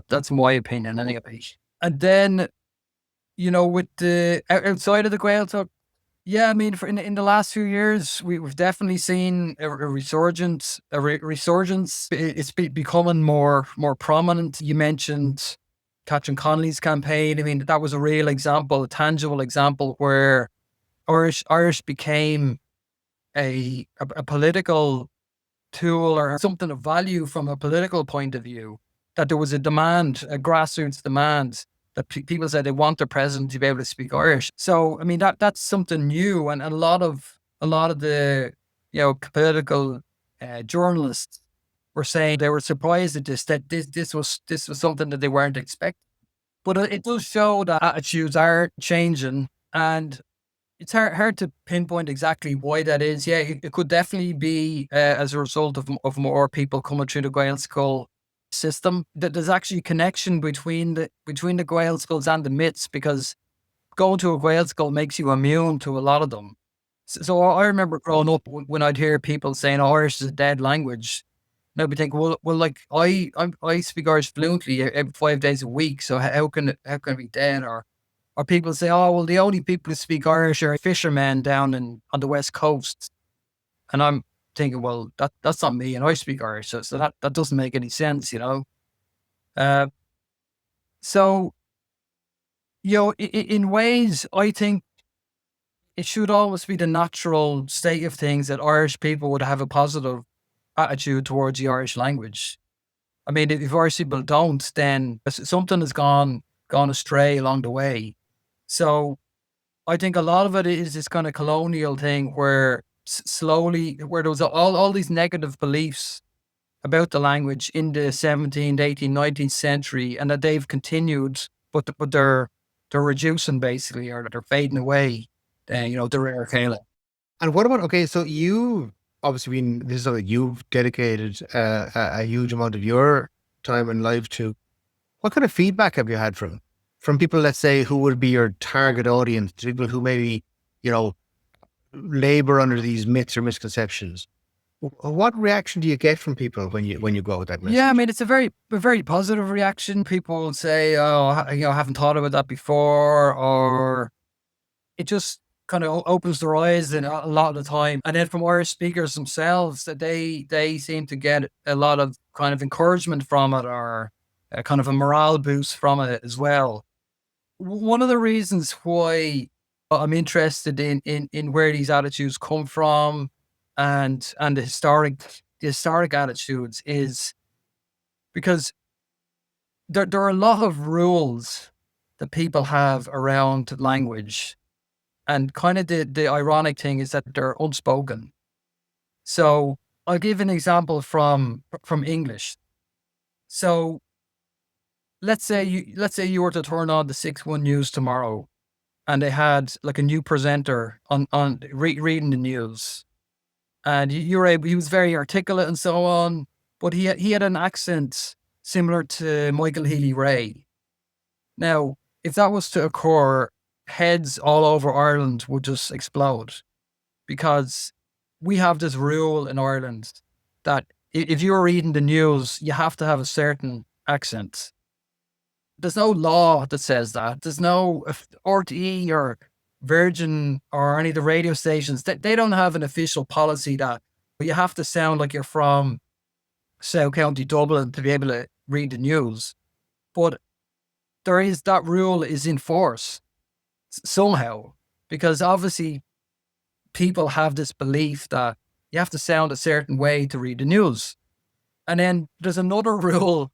B: That's my opinion anyway. And then, with the outside of the Gaeltacht, yeah, I mean, in the last few years, we've definitely seen a resurgence. Resurgence. It's becoming more prominent. You mentioned Catherine Connolly's campaign. I mean, that was a real example, a tangible example where Irish became a political tool or something of value from a political point of view. That there was a demand, a grassroots demand that people said they want their president to be able to speak Irish. So I mean that's something new, and a lot of the political journalists were saying they were surprised at this, that this was something that they weren't expecting. But it does show that attitudes are changing, and it's hard to pinpoint exactly why that is. Yeah, it could definitely be as a result of more people coming through the Gael school system. That there's actually a connection between the Gael schools and the myths, because going to a Gael school makes you immune to a lot of them. So I remember growing up when I'd hear people saying, "Oh, Irish is a dead language." And I'd be thinking, well, like I speak Irish fluently every 5 days a week, so how can it be dead? Or people say, "Oh, well, the only people who speak Irish are fishermen down on the west coast," and I'm thinking, well, that's not me, and I speak Irish, so that doesn't make any sense, you know. Uh, so in ways, I think it should always be the natural state of things that Irish people would have a positive attitude towards the Irish language. I mean, if Irish people don't, then something has gone astray along the way. So I think a lot of it is this kind of colonial thing where slowly, where there was all these negative beliefs about the language in the 17th, 18th, 19th century, and that they've continued, but they're reducing basically, or they're fading away. The rare Gaelic.
A: And what about, okay, so you obviously been, this is something you've dedicated a huge amount of your time and life to. What kind of feedback have you had from people, let's say, who would be your target audience, people who maybe, labor under these myths or misconceptions? What reaction do you get from people when you go with that message?
B: Yeah, I mean, it's a very positive reaction. People will say, "Oh, I haven't thought about that before," or it just kind of opens their eyes, and a lot of the time. And then from Irish speakers themselves, that they seem to get a lot of kind of encouragement from it, or a kind of a morale boost from it as well. One of the reasons why I'm interested in where these attitudes come from, and the historic attitudes, is because there are a lot of rules that people have around language, and kind of the ironic thing is that they're unspoken. So I'll give an example from English. So let's say you were to turn on the 6-1 news tomorrow, and they had like a new presenter on reading the news, and he was very articulate and so on, but he had an accent similar to Michael Healy Ray. Now, if that was to occur, heads all over Ireland would just explode, because we have this rule in Ireland that if you're reading the news, you have to have a certain accent. There's no law that says that. There's no RTE or Virgin or any of the radio stations. They don't have an official policy that you have to sound like you're from South County Dublin to be able to read the news. But that rule is in force somehow, because obviously people have this belief that you have to sound a certain way to read the news. And then there's another rule,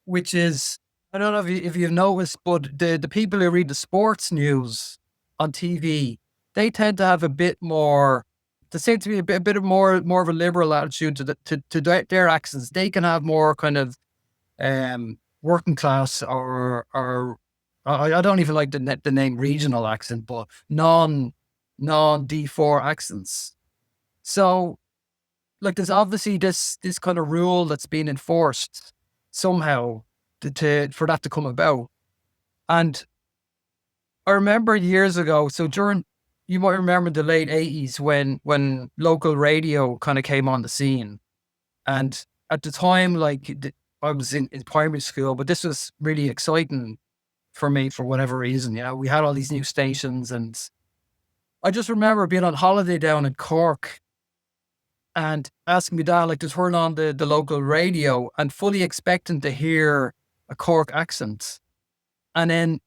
B: which is, I don't know if you've noticed, but the people who read the sports news on TV, they tend to have a bit more. There seems to be a bit of more of a liberal attitude to their accents. They can have more kind of working class or I don't even like the name regional accent, but non D4 accents. So like there's obviously this kind of rule that's being enforced somehow for that to come about. And I remember years ago, so you might remember the late 80s when local radio kind of came on the scene. And at the time, like I was in primary school, but this was really exciting for me for whatever reason. You know, we had all these new stations, and I just remember being on holiday down in Cork and asking my dad, like, to turn on the local radio and fully expecting to hear a Cork accent. And then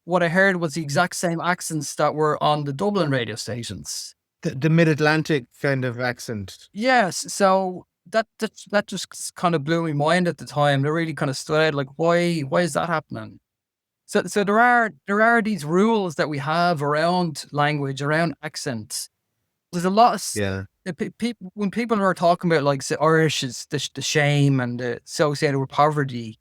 B: what I heard was the exact same accents that were on the Dublin radio stations.
A: The mid-Atlantic kind of accent.
B: Yes. So that just kind of blew my mind at the time. It really kind of stood out. Like, why is that happening? So there are these rules that we have around language, around accents. There's a lot of
A: Yeah.
B: people when people are talking about like say Irish is the shame and associated with poverty.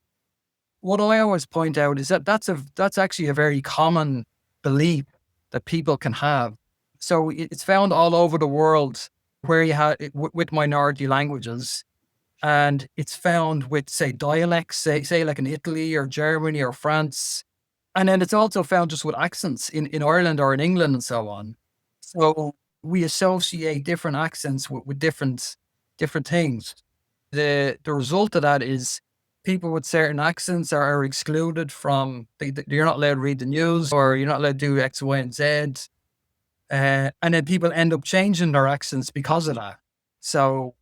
B: What I always point out is that that's actually a very common belief that people can have. So it's found all over the world where you have with minority languages, and it's found with say dialects, say like in Italy or Germany or France, and then it's also found just with accents in Ireland or in England and so on. So we associate different accents with different things. The result of that is people with certain accents are excluded from. You're not allowed to read the news, or you're not allowed to do X, Y, and Z. And then people end up changing their accents because of that. So,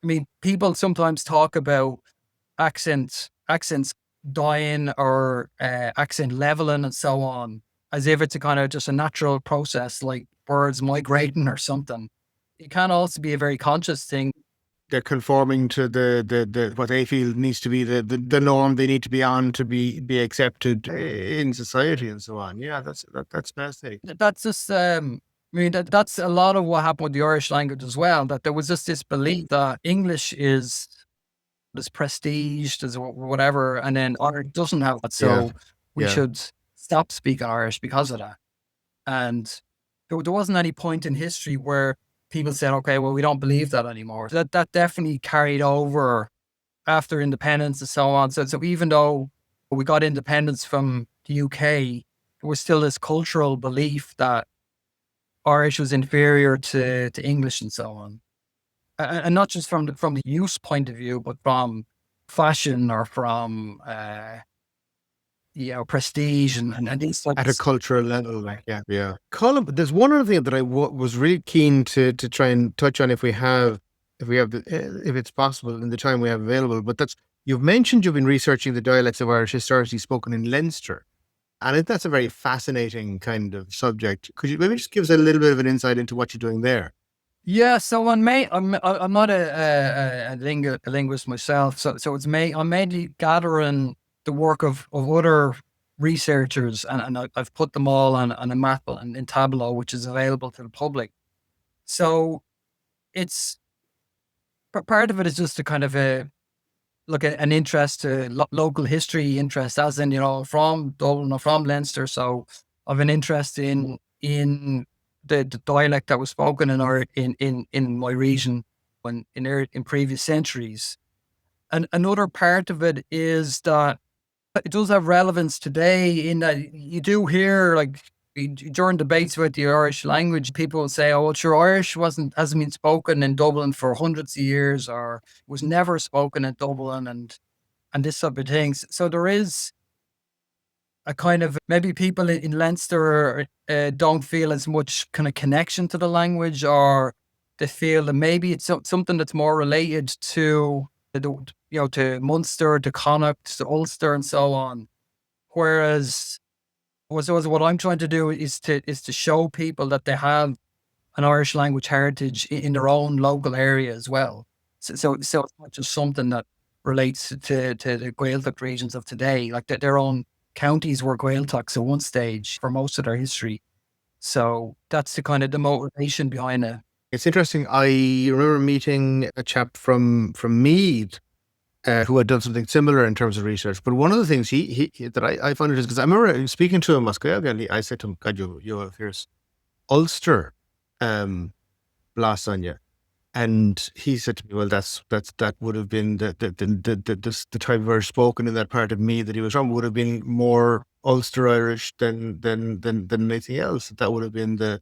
B: I mean, people sometimes talk about accents dying or accent leveling and so on, as if it's a kind of just a natural process, like birds migrating or something. It can also be a very conscious thing.
A: They're conforming to the what they feel needs to be the norm they need to be on to be accepted in society and so on. Yeah, that's fascinating.
B: That's just, I mean, that's a lot of what happened with the Irish language as well, that there was just this belief that English is this prestige, there's whatever, and then Irish doesn't have that. So we
A: Yeah.
B: should stop speaking Irish because of that. And there wasn't any point in history where people said, okay, well, we don't believe that anymore. That definitely carried over after independence and so on. So even though we got independence from the UK, there was still this cultural belief that Irish was inferior to English and so on. And not just from the use point of view, but from fashion or from prestige and these types.
A: At a cultural level, like yeah. Colm, there's one other thing that I was really keen to try and touch on if it's possible in the time we have available. But you've mentioned you've been researching the dialects of Irish historically spoken in Leinster, and I think that's a very fascinating kind of subject. Could you maybe just give us a little bit of an insight into what you're doing there?
B: Yeah, so I'm not a linguist myself, so I'm mainly gathering the work of other researchers, and I've put them all on a map and in Tableau, which is available to the public. So it's part of it is just a kind of an interest to local history interest, as in from Dublin or from Leinster. So I've an interest in the dialect that was spoken in my region in previous centuries. And another part of it is that it does have relevance today in that you do hear, like, during debates about the Irish language, people will say, oh, well, sure, Irish hasn't been spoken in Dublin for hundreds of years, or was never spoken in Dublin, and this type of things. So there is a kind of, maybe people in Leinster don't feel as much kind of connection to the language, or they feel that maybe it's something that's more related to to Munster, to Connacht, to Ulster, and so on. Whereas, what I'm trying to do is to show people that they have an Irish language heritage in their own local area as well. So it's not just something that relates to the Gaeltacht regions of today, like that their own counties were Gaeltachts at one stage for most of their history. So that's the kind of the motivation behind it.
A: It's interesting. I remember meeting a chap from Meath, who had done something similar in terms of research. But one of the things he that I found it is because I remember speaking to him, I said to him, "God, you have here's Ulster blast on you." And he said to me, "Well, that would have been the type of Irish spoken in that part of me that he was from would have been more Ulster Irish than anything else. That would have been the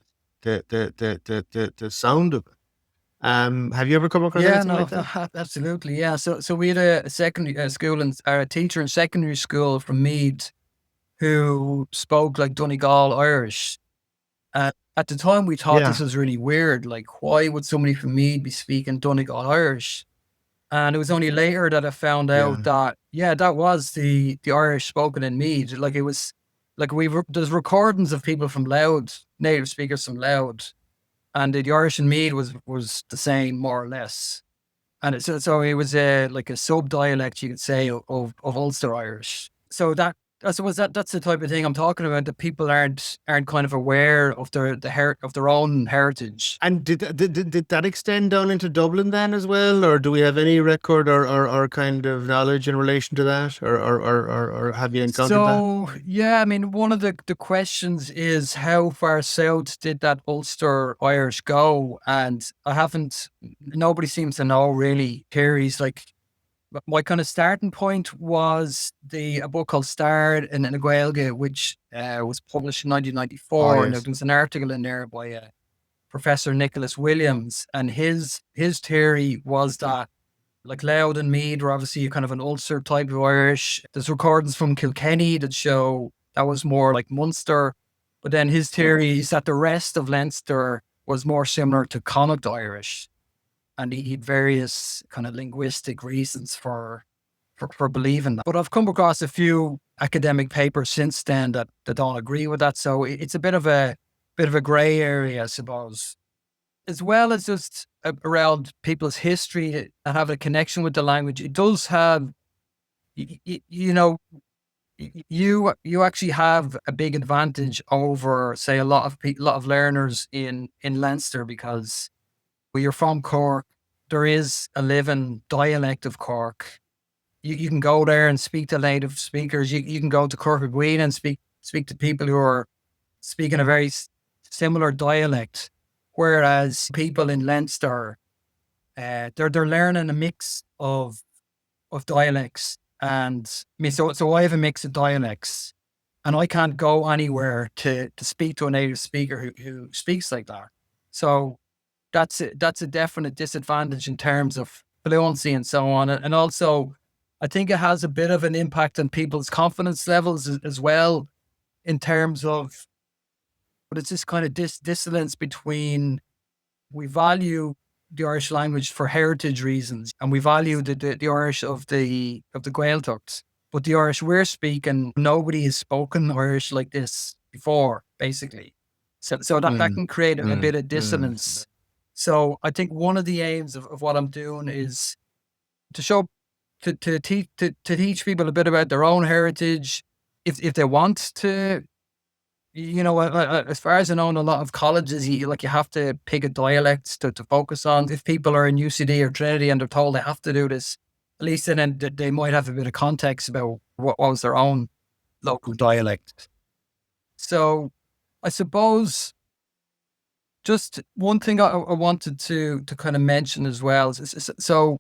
A: sound of it." Have you ever come across
B: Yeah,
A: anything
B: no,
A: like that?
B: absolutely. Yeah. So we had a secondary school and or a teacher in secondary school from Meath who spoke like Donegal Irish. At the time, we thought this
A: Yeah,
B: was really weird. Like, why would somebody from Meath be speaking Donegal Irish? And it was only later that I found out
A: yeah.
B: that, yeah, that was the Irish spoken in Meath. Like, it was like there's recordings of people from Loud, native speakers from Loud, and the Irish in Meath was the same more or less. And so it was like a sub dialect, you could say, of Ulster Irish. So that I suppose that's the type of thing I'm talking about. That people aren't kind of aware of of their own heritage.
A: And did that extend down into Dublin then as well, or do we have any record or kind of knowledge in relation to that, or have you encountered that?
B: So yeah, I mean, one of the questions is how far south did that Ulster Irish go? And I haven't. Nobody seems to know really. Theories like my kind of starting point was a book called Starred in the Gaeilge, which was published in
A: Oh
B: 1994, and there
A: yes.
B: was an article in there by Professor Nicholas Williams, and his theory was that like Louth and Mead were obviously kind of an Ulster type of Irish. There's recordings from Kilkenny that show that was more like Munster, but then his theory is that the rest of Leinster was more similar to Connacht Irish, and he had various kind of linguistic reasons for believing that. But I've come across a few academic papers since then that don't agree with that. So it's a bit of a grey area, I suppose, as well as just around people's history and have a connection with the language. It does have, you know, you actually have a big advantage over, say, a lot of learners in Leinster because when you're from Cork, there is a living dialect of Cork. You can go there and speak to native speakers. You can go to Cork Green and speak to people who are speaking a very similar dialect. Whereas people in Leinster, they're learning a mix of dialects, and I mean, so I have a mix of dialects, and I can't go anywhere to speak to a native speaker who speaks like that. So that's a definite disadvantage in terms of fluency and so on. And also, I think it has a bit of an impact on people's confidence levels as well, in terms of, but it's this kind of dissonance between we value the Irish language for heritage reasons, and we value the Irish of the Gaeltacht. But the Irish we're speaking, nobody has spoken Irish like this before, basically. So that
A: Mm,
B: can create a
A: mm,
B: bit of
A: mm.
B: dissonance. So I think one of the aims of what I'm doing is to show to teach people a bit about their own heritage, if they want to. As far as I know, in a lot of colleges, you have to pick a dialect to focus on. If people are in UCD or Trinity and they're told they have to do this, at least then they might have a bit of context about what was their own local dialect. So I suppose just one thing I wanted to kind of mention as well so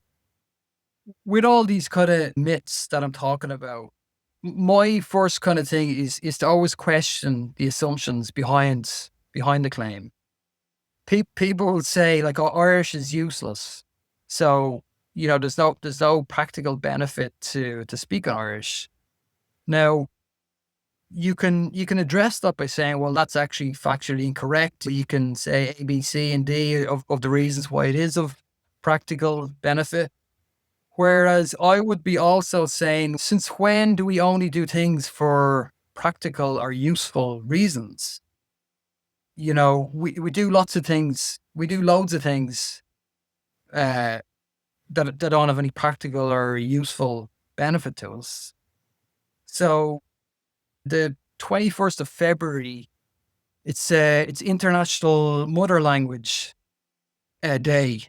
B: with all these kind of myths that I'm talking about, my first kind of thing is to always question the assumptions behind the claim. People will say like, "Oh, Irish is useless," so there's no practical benefit to speak Irish. Now you can address that by saying, "Well, that's actually factually incorrect." You can say A, B, C, and D of the reasons why it is of practical benefit. Whereas I would be also saying, since when do we only do things for practical or useful reasons? We do lots of things. We do loads of things uh, that don't have any practical or useful benefit to us. So the 21st of February, it's International Mother Language Day.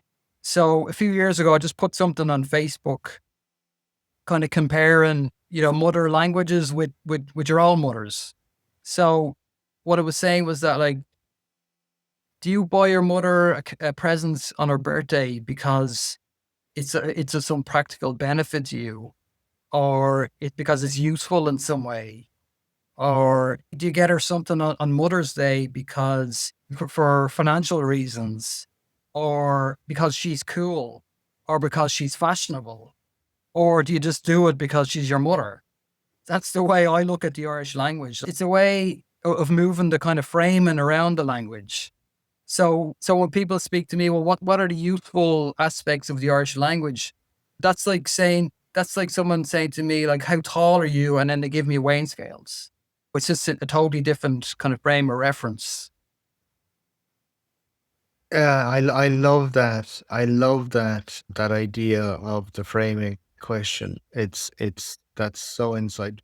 B: So a few years ago, I just put something on Facebook kind of comparing, mother languages with your own mothers. So what I was saying was that, like, do you buy your mother a present on her birthday because it's of some practical benefit to you, or because it's useful in some way? Or do you get her something on Mother's Day because for financial reasons, or because she's cool, or because she's fashionable? Or do you just do it because she's your mother? That's the way I look at the Irish language. It's a way of moving the kind of framing around the language. So when people speak to me, well, what are the useful aspects of the Irish language? That's like someone saying to me, like, how tall are you? And then they give me weighing scales. It's just a totally different kind of frame of reference.
A: Yeah, I love that. I love that idea of the framing question. It's that's so insight.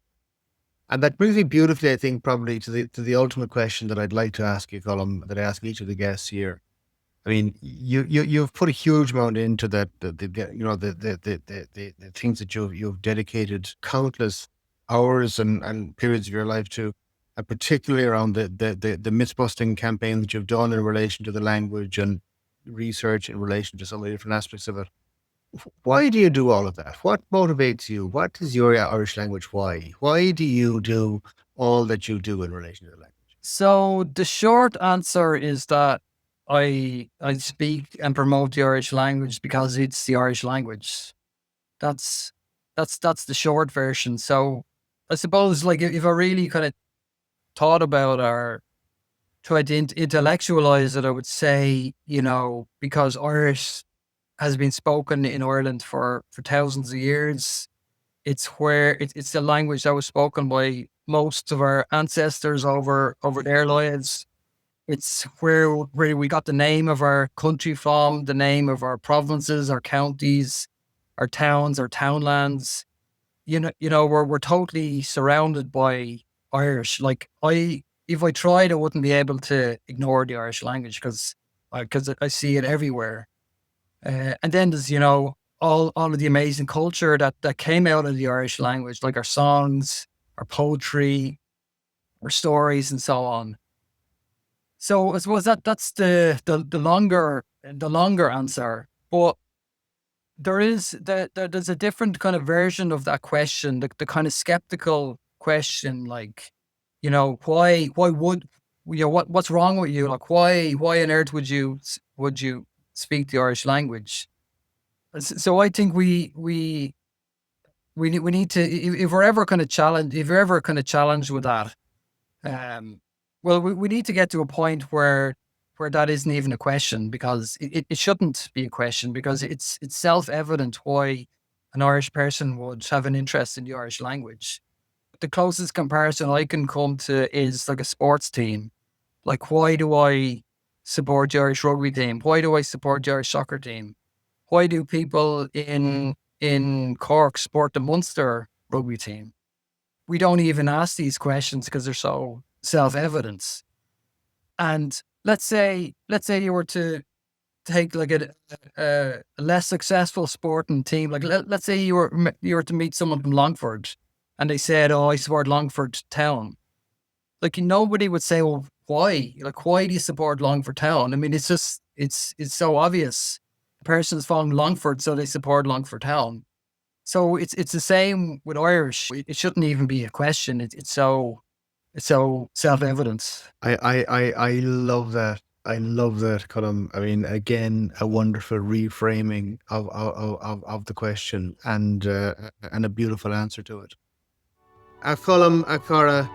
A: And that brings me beautifully, I think, probably to the ultimate question that I'd like to ask you, Colm, that I ask each of the guests here. I mean, you've put a huge amount into that, the things that you've dedicated countless hours and periods of your life to, and particularly around the myth busting campaign that you've done in relation to the language and research in relation to some of the different aspects of it. Why do you do all of that? What motivates you? What is your Irish language? Why? Why do you do all that you do in relation to the language?
B: So the short answer is that I speak and promote the Irish language because it's the Irish language. That's that's the short version. So I suppose, like, if I really kind of thought about, or tried to intellectualize it, I would say, because Irish has been spoken in Ireland for thousands of years. It's the language that was spoken by most of our ancestors over their lives. It's where we got the name of our country from, the name of our provinces, our counties, our towns, our townlands. We're totally surrounded by Irish. Like, if I tried, I wouldn't be able to ignore the Irish language because I see it everywhere. And then there's, all of the amazing culture that came out of the Irish language, like our songs, our poetry, our stories, and so on. So I suppose that's the longer answer. But there's a different kind of version of that question, the kind of skeptical question, like, why would, what's wrong with you? Like, why on earth would you speak the Irish language? So I think we need to, if we're ever kind of challenge if you're ever kind of challenged with that, um, well, we need to get to a point where that isn't even a question, because it shouldn't be a question, because it's self-evident why an Irish person would have an interest in the Irish language. The closest comparison I can come to is like a sports team. Like, why do I support the Irish rugby team? Why do I support the Irish soccer team? Why do people in Cork support the Munster rugby team? We don't even ask these questions because they're so self-evident. And let's say you were to take like a less successful sporting team, like let's say you were to meet someone from Longford, and they said, "Oh, I support Longford Town." Like, nobody would say, "Well, why? Like, why do you support Longford Town?" I mean, it's just it's so obvious. The person's from Longford, so they support Longford Town. So it's the same with Irish. It shouldn't even be a question. It's so self-evident.
A: I love that. I love that, Colm. I mean, again, a wonderful reframing of the question, and a beautiful answer to it. A Colm a cara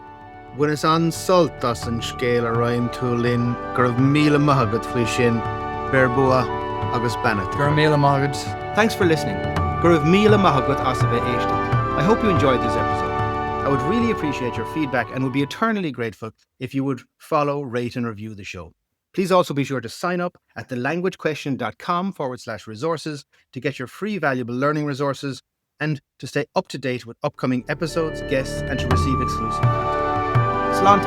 A: when it's on soltas and scale around to lin gurv mila mahagat flishin berbua agus banat.
B: Garmila Magad.
A: Thanks for listening. Gurv mila mahagat asave eshta. I hope you enjoyed this episode. I would really appreciate your feedback and would be eternally grateful if you would follow, rate, and review the show. Please also be sure to sign up at thelanguagequestion.com/resources to get your free valuable learning resources and to stay up to date with upcoming episodes, guests, and to receive exclusive content. Slán